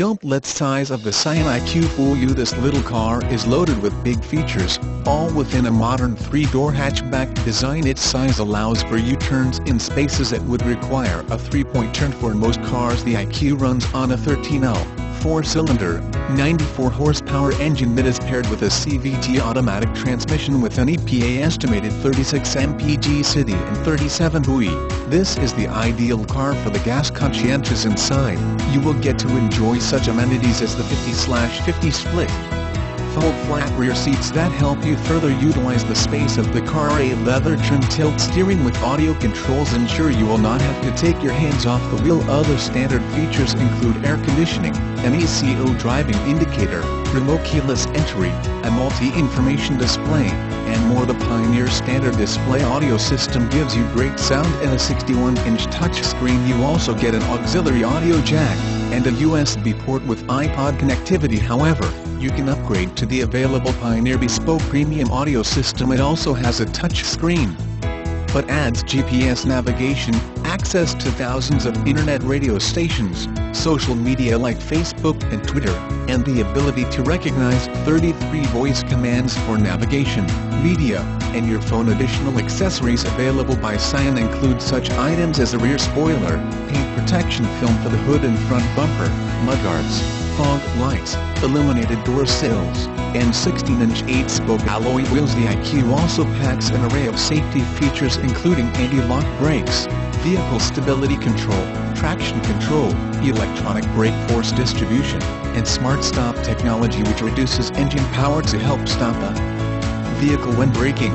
Don't let size of the Scion IQ fool you. This little car is loaded with big features, all within a modern 3-door hatchback design. Its size allows for U-turns in spaces that would require a 3-point turn for most cars. The IQ runs on a 13L, 4-cylinder, 94-horsepower engine that is paired with a CVT automatic transmission with an EPA estimated 36 mpg city and 37 buoy. This is the ideal car for the gas conscientious. Inside, you will get to enjoy such amenities as the 50/50 split fold flat rear seats that help you further utilize the space of the car, a leather trim tilt steering with audio controls ensure you will not have to take your hands off the wheel. Other standard features include air conditioning, an ECO driving indicator, remote keyless entry, a multi-information display, and more. The Pioneer standard display audio system gives you great sound and a 61-inch touchscreen. You also get an auxiliary audio jack and a USB port with iPod connectivity. However, you can upgrade to the available Pioneer Bespoke Premium audio system. It also has a touch screen, but adds GPS navigation, access to thousands of internet radio stations, social media like Facebook and Twitter, and the ability to recognize 33 voice commands for navigation, media, and your phone. Additional accessories available by Scion include such items as a rear spoiler, paint protection film for the hood and front bumper, mudguards, fog lights, illuminated door sills, and 16-inch 8-spoke alloy wheels. The IQ also packs an array of safety features including anti-lock brakes, vehicle stability control, traction control, electronic brake force distribution, and smart stop technology which reduces engine power to help stop the vehicle when braking.